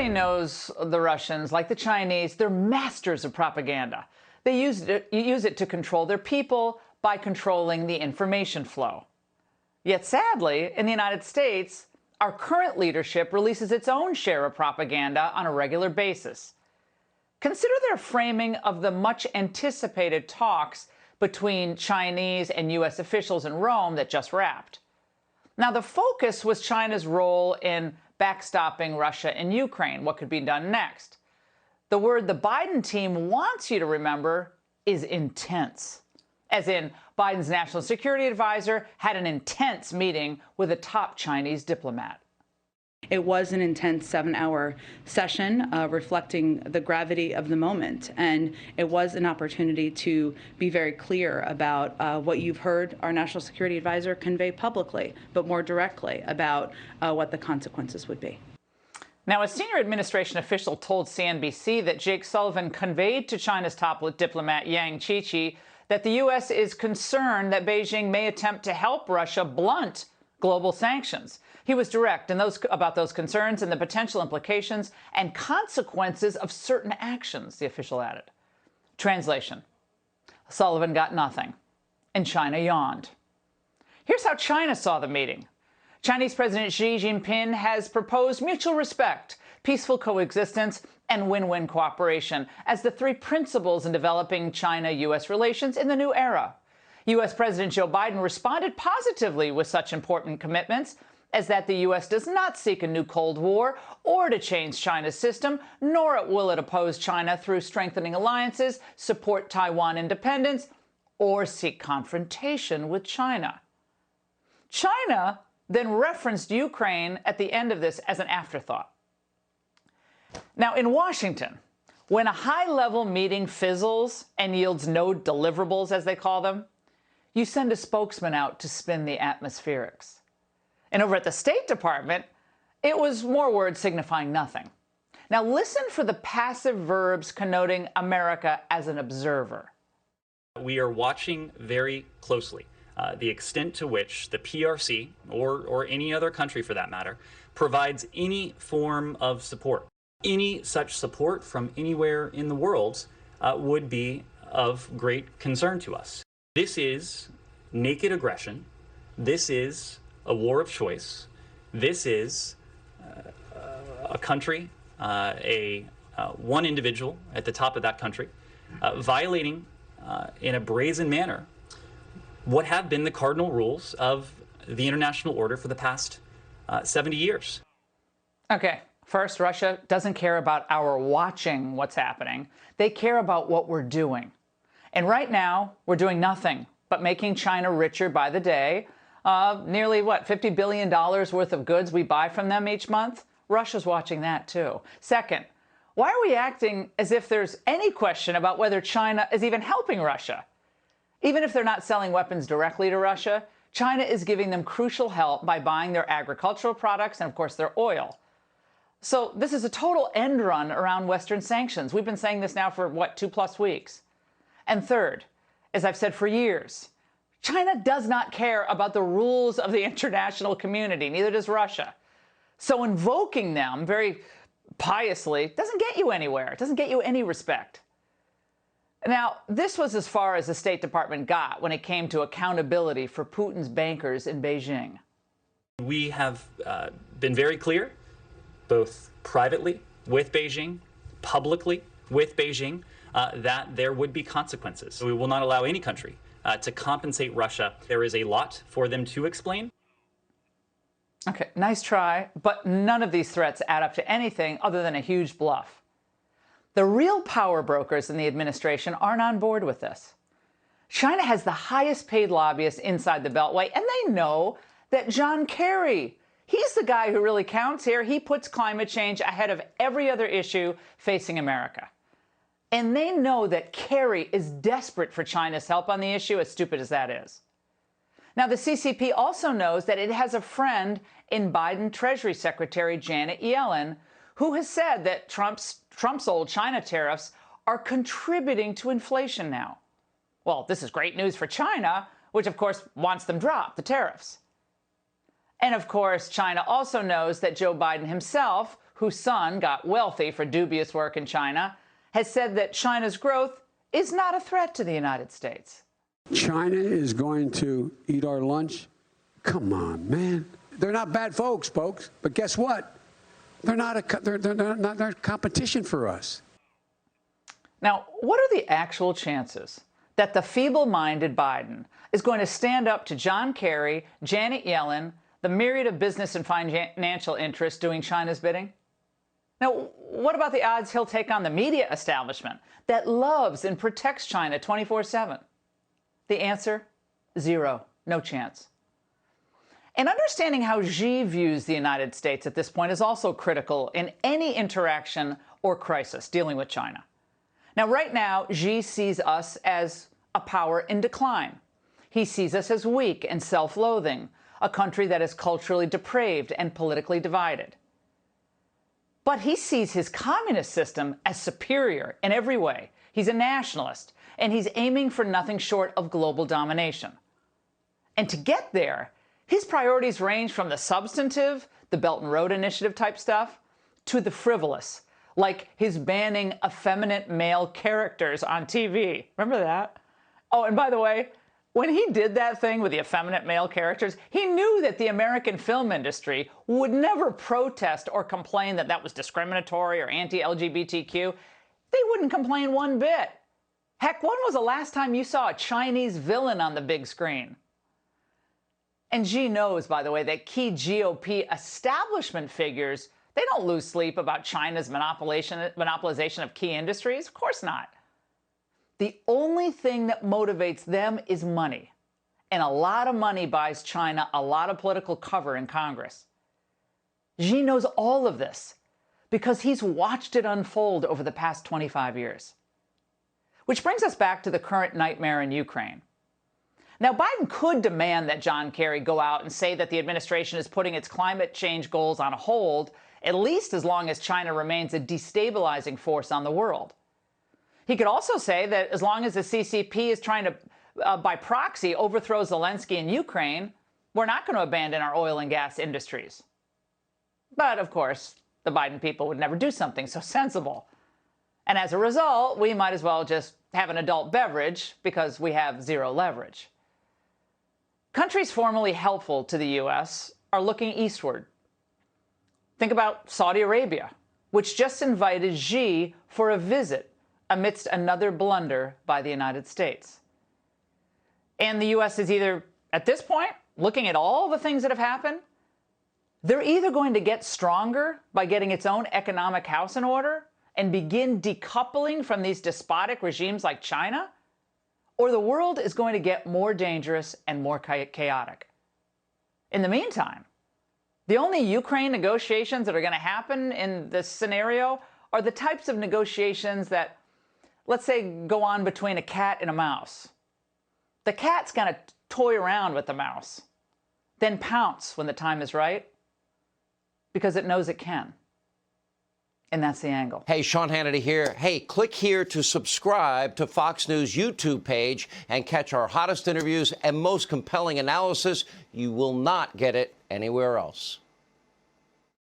Everybody knows the Russians, like the Chinese, they're masters of propaganda. They use it to control their people by controlling the information flow. Yet sadly, in the United States, our current leadership releases its own share of propaganda on a regular basis. Consider their framing of the much-anticipated talks between Chinese and U.S. officials in Rome that just wrapped. Now, the focus was China's role in backstopping Russia and Ukraine, what could be done next. The word the Biden team wants you to remember is intense. As in, Biden's national security advisor had an intense meeting with a top Chinese diplomat. It was an intense 7-hour session reflecting the gravity of the moment. And it was an opportunity to be very clear about what you've heard our national security advisor convey publicly, but more directly about what the consequences would be. Now, a senior administration official told CNBC that Jake Sullivan conveyed to China's top diplomat Yang Jiechi that the U.S. is concerned that Beijing may attempt to help Russia blunt global sanctions. He was direct about those concerns and the potential implications and consequences of certain actions, the official added. Translation: Sullivan got nothing, and China yawned. Here's how China saw the meeting. Chinese President Xi Jinping has proposed mutual respect, peaceful coexistence, and win-win cooperation as the three principles in developing China-U.S. relations in the new era. U.S. President Joe Biden responded positively with such important commitments as that the U.S. does not seek a new Cold War or to change China's system, nor will it oppose China through strengthening alliances, support Taiwan independence, or seek confrontation with China. China then referenced Ukraine at the end of this as an afterthought. Now, in Washington, when a high-level meeting fizzles and yields no deliverables, as they call them, you send a spokesman out to spin the atmospherics. And over at the State Department, it was more words signifying nothing. Now listen for the passive verbs connoting America as an observer. We are watching very closely the extent to which the PRC, or any other country for that matter, provides any form of support. Any such support from anywhere in the world would be of great concern to us. This is naked aggression. This is a war of choice. This is a country, one individual at the top of that country, violating in a brazen manner what have been the cardinal rules of the international order for the past 70 years. Okay, first, Russia doesn't care about our watching what's happening. They care about what we're doing. And right now, we're doing nothing but making China richer by the day. Nearly, $50 billion worth of goods we buy from them each month? Russia's watching that, too. Second, why are we acting as if there's any question about whether China is even helping Russia? Even if they're not selling weapons directly to Russia, China is giving them crucial help by buying their agricultural products and, of course, their oil. So this is a total end run around Western sanctions. We've been saying this now for, 2+ weeks. And third, as I've said for years, China does not care about the rules of the international community, neither does Russia. So invoking them very piously doesn't get you anywhere. It doesn't get you any respect. Now, this was as far as the State Department got when it came to accountability for Putin's bankers in Beijing. We have been very clear, both privately with Beijing, publicly with Beijing, that there would be consequences. We will not allow any country to compensate Russia. There is a lot for them to explain. Okay, nice try, but none of these threats add up to anything other than a huge bluff. The real power brokers in the administration aren't on board with this. China has the highest paid lobbyists inside the Beltway, and they know that John Kerry, he's the guy who really counts here. He puts climate change ahead of every other issue facing America. And they know that Kerry is desperate for China's help on the issue, as stupid as that is. Now, the CCP also knows that it has a friend in Biden Treasury Secretary Janet Yellen, who has said that Trump's old China tariffs are contributing to inflation now. Well, this is great news for China, which, of course, wants them dropped, the tariffs. And, of course, China also knows that Joe Biden himself, whose son got wealthy for dubious work in China, has said that China's growth is not a threat to the United States. China is going to eat our lunch? Come on, man. They're not bad folks, but guess what? They're not competition for us. Now, what are the actual chances that the feeble-minded Biden is going to stand up to John Kerry, Janet Yellen, the myriad of business and financial interests doing China's bidding? Now, what about the odds he'll take on the media establishment that loves and protects China 24/7? The answer? Zero. No chance. And understanding how Xi views the United States at this point is also critical in any interaction or crisis dealing with China. Now, right now, Xi sees us as a power in decline. He sees us as weak and self-loathing, a country that is culturally depraved and politically divided. But he sees his communist system as superior in every way. He's a nationalist, and he's aiming for nothing short of global domination. And to get there, his priorities range from the substantive, the Belt and Road Initiative type stuff, to the frivolous, like his banning effeminate male characters on TV. Remember that? Oh, and by the way, when he did that thing with the effeminate male characters, he knew that the American film industry would never protest or complain that that was discriminatory or anti-LGBTQ. They wouldn't complain one bit. Heck, when was the last time you saw a Chinese villain on the big screen? And Xi knows, by the way, that key GOP establishment figures, they don't lose sleep about China's monopolization of key industries. Of course not. The only thing that motivates them is money. And a lot of money buys China a lot of political cover in Congress. Xi knows all of this because he's watched it unfold over the past 25 years. Which brings us back to the current nightmare in Ukraine. Now, Biden could demand that John Kerry go out and say that the administration is putting its climate change goals on hold, at least as long as China remains a destabilizing force on the world. He could also say that as long as the CCP is trying to, by proxy, overthrow Zelensky in Ukraine, we're not going to abandon our oil and gas industries. But, of course, the Biden people would never do something so sensible. And as a result, we might as well just have an adult beverage because we have zero leverage. Countries formerly helpful to the U.S. are looking eastward. Think about Saudi Arabia, which just invited Xi for a visit amidst another blunder by the United States. And the U.S. is either, at this point, looking at all the things that have happened, they're either going to get stronger by getting its own economic house in order and begin decoupling from these despotic regimes like China, or the world is going to get more dangerous and more chaotic. In the meantime, the only Ukraine negotiations that are going to happen in this scenario are the types of negotiations that, let's say, go on between a cat and a mouse. The cat's going to toy around with the mouse, then pounce when the time is right, because it knows it can. And that's the angle. Hey, Sean Hannity here. Hey, click here to subscribe to Fox News YouTube page and catch our hottest interviews and most compelling analysis. You will not get it anywhere else.